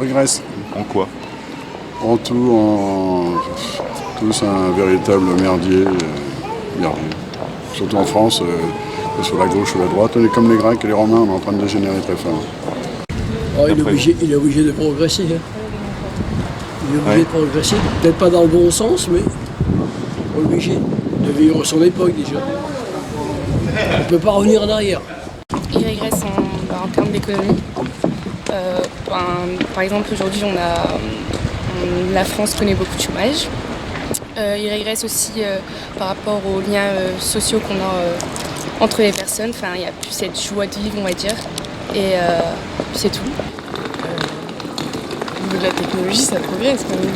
régresse. En quoi? En tout, c'est un véritable merdier. Surtout en France, que ce soit la gauche ou la droite, on est comme les Grecs et les Romains, on est en train de dégénérer très fort. Oh, il est obligé de progresser. Hein. Il est obligé de progresser, peut-être pas dans le bon sens, mais obligé de vivre son époque déjà. On ne peut pas revenir en arrière. Il régresse en termes d'économie. Par exemple, aujourd'hui, la France connaît beaucoup de chômage. Il régresse aussi par rapport aux liens sociaux qu'on a entre les personnes. Enfin, il n'y a plus cette joie de vivre, on va dire. Et c'est tout. Au niveau de la technologie, ça progresse quand même.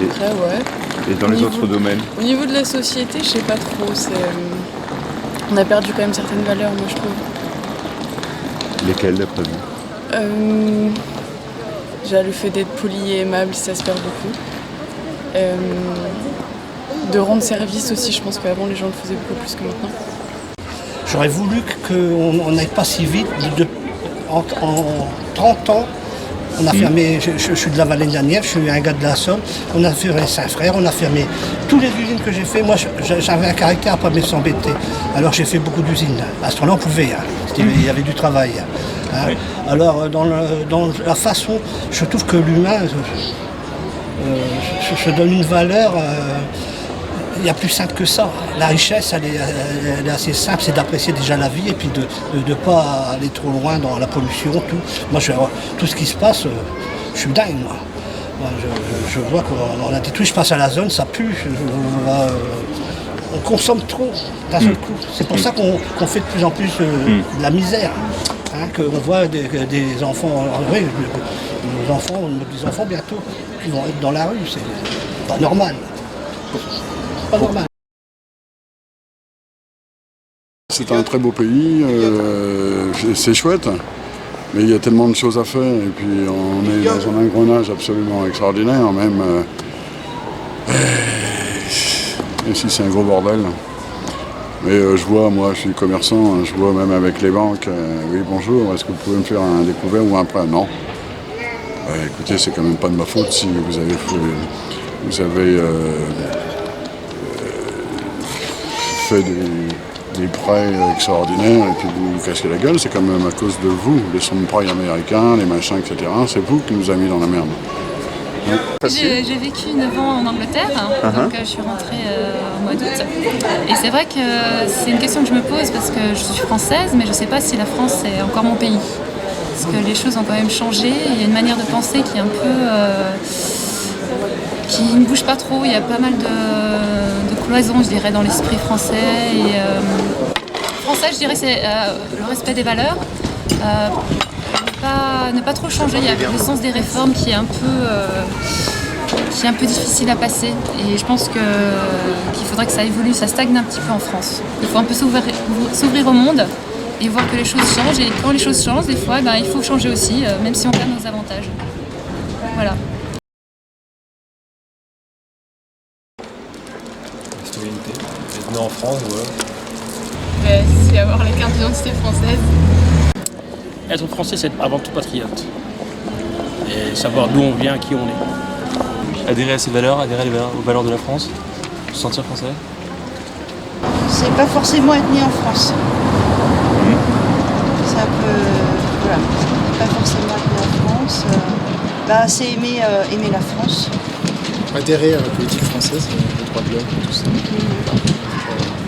Après, ouais. Et dans les autres domaines? Au niveau de la société, je sais pas trop. On a perdu quand même certaines valeurs, moi je trouve. Lesquelles d'après vous? Déjà le fait d'être poli et aimable, ça se perd beaucoup. De rendre service aussi, je pense qu'avant les gens le faisaient beaucoup plus que maintenant. J'aurais voulu qu'on n'aille pas si vite. En 30 ans, on a fermé, je suis de la vallée de la Nièvre, je suis un gars de la Somme, on a fermé Saint-Frère, on a fermé toutes les usines que j'ai fait. Moi, j'avais un caractère à ne pas me s'embêter. Alors j'ai fait beaucoup d'usines. À ce temps-là, on pouvait, il y avait du travail. Hein. Oui. Alors, dans la façon, je trouve que l'humain se donne une valeur. Il y a plus simple que ça. La richesse, elle est assez simple, c'est d'apprécier déjà la vie et puis de ne pas aller trop loin dans la pollution. Tout. Moi, tout ce qui se passe, je suis dingue, moi. Je vois qu'on a détruit, je passe à la zone, ça pue. On consomme trop d'un seul coup. C'est pour ça qu'on fait de plus en plus de la misère. Hein, qu'on voit des enfants, oui, nos enfants bientôt, qui vont être dans la rue. C'est pas normal. Pas normal. C'est un très beau pays, c'est chouette, mais il y a tellement de choses à faire et puis on est dans un engrenage absolument extraordinaire même. Ici c'est un gros bordel. Mais je vois, moi je suis commerçant, je vois même avec les banques, oui bonjour, est-ce que vous pouvez me faire un découvert ou un prêt? Non. Écoutez, c'est quand même pas de ma faute si vous avez fait des prêts extraordinaires et puis vous vous cassez la gueule, c'est quand même à cause de vous, les subprimes américains, les machins, etc. C'est vous qui nous avez mis dans la merde. J'ai vécu 9 ans en Angleterre, donc je suis rentrée au mois d'août. Et c'est vrai que c'est une question que je me pose parce que je suis française, mais je ne sais pas si la France est encore mon pays. Parce que les choses ont quand même changé, il y a une manière de penser qui est un peu... qui ne bouge pas trop, il y a pas mal de cloisons, je dirais, dans l'esprit français. Et, français, je dirais, c'est le respect des valeurs. Ne pas trop changer, il y a le sens des réformes qui est un peu difficile à passer et je pense qu'il faudrait que ça évolue, ça stagne un petit peu en France. Il faut un peu s'ouvrir au monde et voir que les choses changent et quand les choses changent, des fois, il faut changer aussi, même si on perd nos avantages. Voilà. La citoyenneté, être né en France, voilà. C'est avoir la carte d'identité française. Être français, c'est être avant tout patriote. Et savoir d'où on vient, qui on est. Adhérer à ses valeurs, adhérer aux valeurs de la France, se sentir français. C'est pas forcément être né en France. Ça peut... Voilà. C'est pas forcément être né en France. C'est aimer la France. Adhérer à la politique française, les droits de l'homme, tout ça.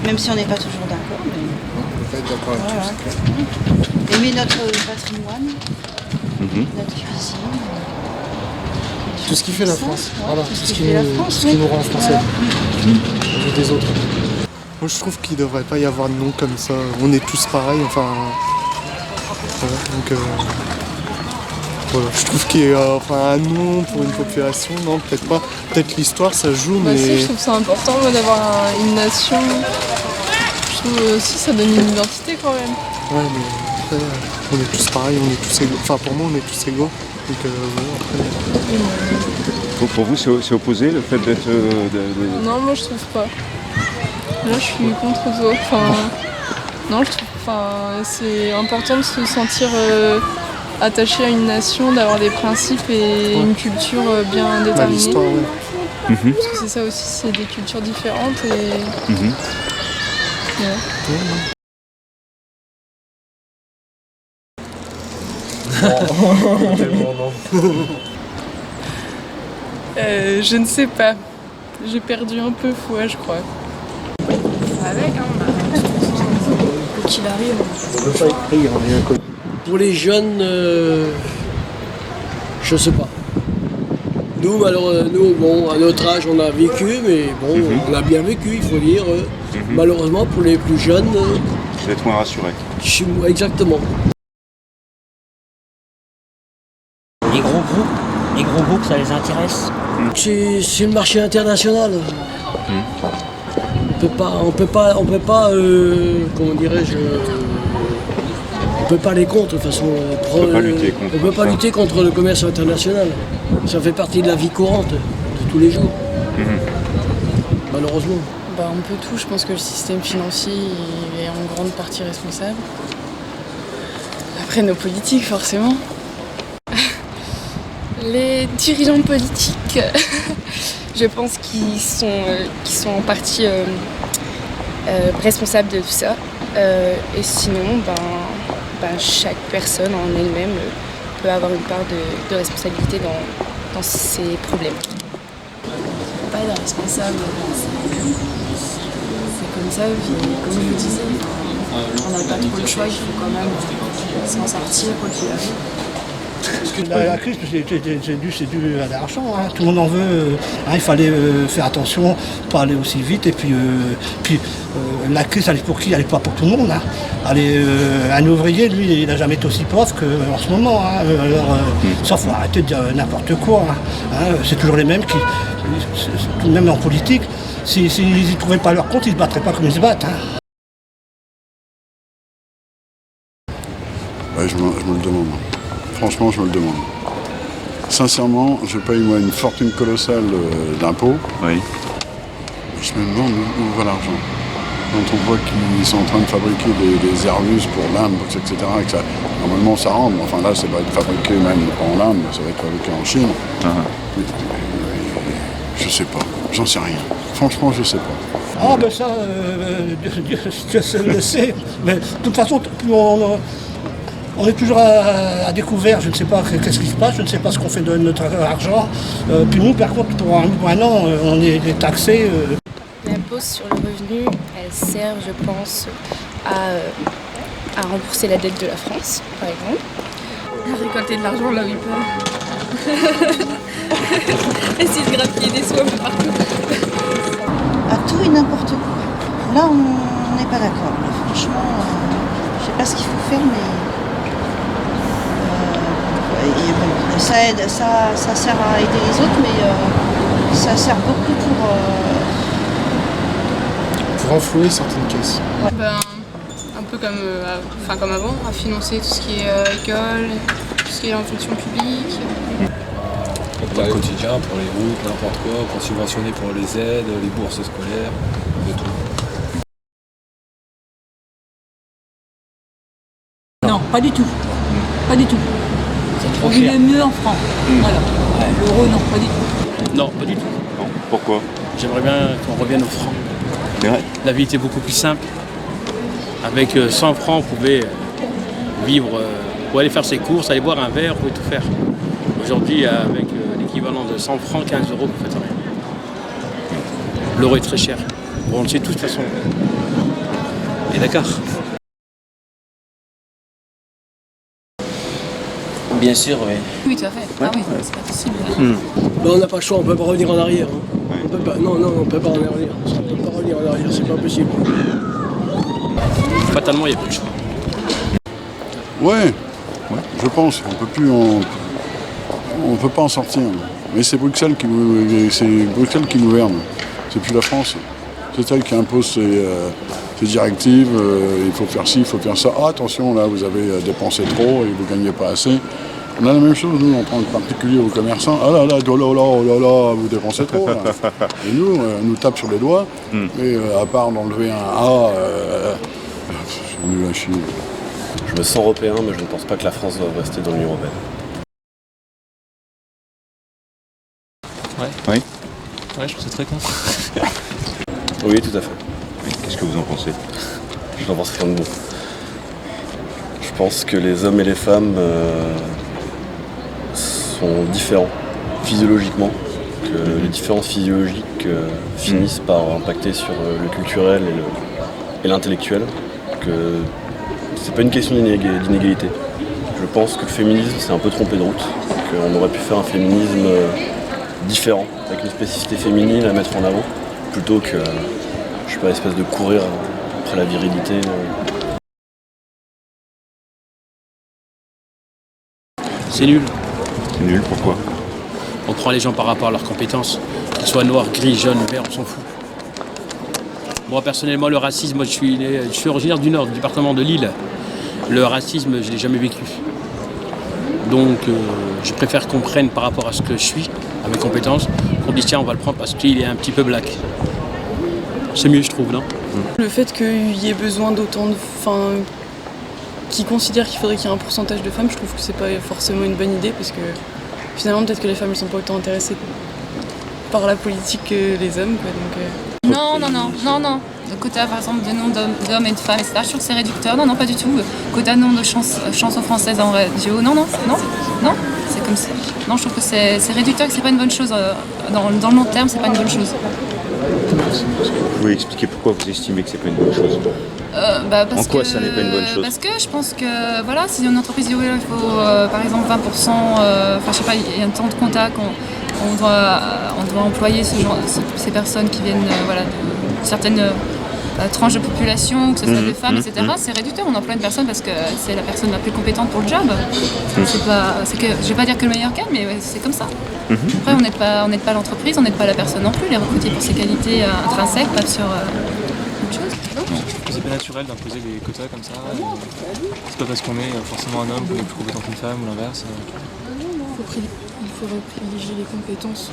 Même si on n'est pas toujours d'accord. Mais... On peut pas être d'accord avec tout ça. Aimer notre patrimoine, notre cuisine. Tout ce qui fait la France. Voilà, c'est ce qui nous rend français. Voilà. Des autres. Moi je trouve qu'il ne devrait pas y avoir de nom comme ça. On est tous pareils, enfin. Voilà, donc voilà. Je trouve qu'il y a un nom pour une population, non, peut-être pas. Peut-être l'histoire ça joue, mais. Si, je trouve ça important d'avoir une nation. Je trouve aussi ça donne une identité quand même. Ouais, mais après, on est tous pareils, on est tous égaux. Enfin, pour moi, on est tous égaux. Donc, après... Pour vous, c'est opposé, le fait d'être... Non, moi, je trouve pas. Là, je suis contre eux. Enfin, Non, je trouve c'est important de se sentir attaché à une nation, d'avoir des principes et une culture bien déterminée. L'histoire, ouais. Parce que c'est ça aussi, c'est des cultures différentes et... Ouais. Je ne sais pas. J'ai perdu un peu foi, je crois. Avec, hein, quoi qu'il arrive. Pour les jeunes, je sais pas. Nous, bon, à notre âge, on a vécu, mais bon, on a bien vécu, il faut dire. Malheureusement, pour les plus jeunes... Vous êtes moins rassuré. Exactement. Les gros groupes, ça les intéresse. C'est le marché international. On peut pas, comment dirais-je, on peut pas aller contre de toute façon. On peut pas lutter contre le commerce international. Ça fait partie de la vie courante de tous les jours. Malheureusement. Un peu tout. Je pense que le système financier est en grande partie responsable. Après nos politiques, forcément. Les dirigeants politiques, je pense qu'ils sont en partie responsables de tout ça. Et sinon, chaque personne en elle-même peut avoir une part de responsabilité dans ces problèmes. Pas de responsable, c'est comme ça, puis comme je vous disais, on n'a pas trop le choix, il faut quand même s'en sortir quoi qu'il arrive. La crise, c'est dû à l'argent. Hein. Tout le monde en veut. Il fallait faire attention, pas aller aussi vite. Et puis, la crise, elle est pour qui? Elle n'est pas pour tout le monde. Hein. Un ouvrier, lui, il n'a jamais été aussi pauvre qu'en ce moment. Hein. Sauf faut arrêter de dire n'importe quoi. Hein. C'est toujours les mêmes qui, même en politique, s'ils ne trouvaient pas leur compte, ils ne se battraient pas comme ils se battent. Hein. Ouais, je me le demande. Franchement, je me le demande. Sincèrement, je paye moi une fortune colossale d'impôts. Oui. Je me demande où va l'argent. Quand on voit qu'ils sont en train de fabriquer des Airbus pour l'Inde, etc. Et que ça, normalement, ça rentre. Enfin là, ça va être fabriqué même pas en Inde, ça va être fabriqué en Chine. Je sais pas. J'en sais rien. Franchement, je sais pas. Ah ben ça, Dieu seul le sait. Mais de toute façon, on est toujours à découvert, je ne sais pas qu'est-ce qui se passe, je ne sais pas ce qu'on fait de notre argent. Puis nous, par contre, pour un an, on est taxés. L'impôt sur le revenu, elle sert, je pense, à rembourser la dette de la France, par exemple. Récolter de l'argent là où il peut. Essayer de grappiller des sous un peu partout. À tout et n'importe quoi. Là, on n'est pas d'accord. Franchement, je ne sais pas ce qu'il faut faire, mais... ça aide, ça sert à aider les autres, mais ça sert beaucoup pour enflouer certaines caisses. Ouais. Un peu comme avant, à financer tout ce qui est école, tout ce qui est en fonction publique. Pour le quotidien, pour les routes, n'importe quoi, pour subventionner pour les aides, les bourses scolaires, de tout. Non, pas du tout. Pas du tout. On vit le mieux en francs. Voilà. L'euro, non, pas du tout. Non, pas du tout. Non. Pourquoi? J'aimerais bien qu'on revienne aux francs. La vie était beaucoup plus simple. Avec 100 francs, on pouvait vivre, pour aller faire ses courses, aller boire un verre, on pouvait tout faire. Aujourd'hui, avec l'équivalent de 100 francs, 15 euros, vous ne faites rien. L'euro est très cher. Bon, on le sait de toute façon. Et d'accord. Bien sûr, oui. Oui, tout à fait. Ah oui, c'est pas possible. On n'a pas le choix, on ne peut pas revenir en arrière. Hein. On peut pas, non, on ne peut pas revenir en arrière. On ne peut pas revenir en arrière, c'est pas possible. Fatalement, il n'y a plus de choix. Ouais, je pense. On peut pas en sortir. Mais c'est Bruxelles qui gouverne. C'est plus la France. C'est elle qui impose ses directives. Il faut faire ci, il faut faire ça. Ah, attention, là, vous avez dépensé trop et vous ne gagnez pas assez. On a la même chose, nous, en tant que particulier aux commerçants. Ah là là, oh là là, vous dépensez trop. Là. Et nous, on nous tape sur les doigts. Et à part d'enlever un A, sont nuls à chier. Je me sens européen, mais je ne pense pas que la France doit rester dans l'Union européenne. Ouais. Oui. Ouais, je trouve ça très con. Oui, tout à fait. Qu'est-ce que vous en pensez? Je n'en pense rien de bon. Je pense que les hommes et les femmes sont différents physiologiquement, que les différences physiologiques finissent par impacter sur le culturel et l'intellectuel, que c'est pas une question d'inégalité. Je pense que le féminisme c'est un peu trompé de route, qu'on aurait pu faire un féminisme différent, avec une spécificité féminine à mettre en avant, plutôt que, je sais pas, espèce de courir après la virilité. C'est nul. C'est nul, pourquoi? On prend les gens par rapport à leurs compétences, qu'ils soient noirs, gris, jaunes, verts, on s'en fout. Moi personnellement, le racisme, moi, je suis originaire du Nord, du département de Lille. Le racisme, je ne l'ai jamais vécu. Donc je préfère qu'on prenne par rapport à ce que je suis, à mes compétences, qu'on dise tiens on va le prendre parce qu'il est un petit peu black. C'est mieux je trouve, non? Le fait qu'il y ait besoin d'autant de... qui considèrent qu'il faudrait qu'il y ait un pourcentage de femmes, je trouve que c'est pas forcément une bonne idée parce que finalement peut-être que les femmes ne sont pas autant intéressées par la politique que les hommes. Quoi, donc, Non. Le quota par exemple de nombre d'hommes et de femmes, etc. Je trouve que c'est réducteur. Non, pas du tout. Quota de nombre de chansons françaises en radio. Non, c'est comme ça. Non, je trouve que c'est réducteur, que c'est pas une bonne chose. Dans le long terme, c'est pas une bonne chose. Vous pouvez expliquer pourquoi vous estimez que c'est pas une bonne chose? En quoi ça n'est pas une bonne chose? Parce que je pense que voilà, si une entreprise dit oui, il faut par exemple 20%, je sais pas, il y a un temps de quota qu'on doit employer ces personnes qui viennent de certaines tranches de population, que ce soit des femmes, etc. C'est réducteur, on emploie une personne parce que c'est la personne la plus compétente pour le job. Je vais pas dire que le meilleur gagne, mais c'est comme ça. Après, on n'aide pas l'entreprise, on n'aide pas la personne non plus, les recruter pour ses qualités intrinsèques, pas sur autre chose. C'est pas naturel d'imposer des quotas comme ça. C'est pas parce qu'on est forcément un homme qu'on est plus compétent qu'une femme ou l'inverse. il faudrait privilégier les compétences.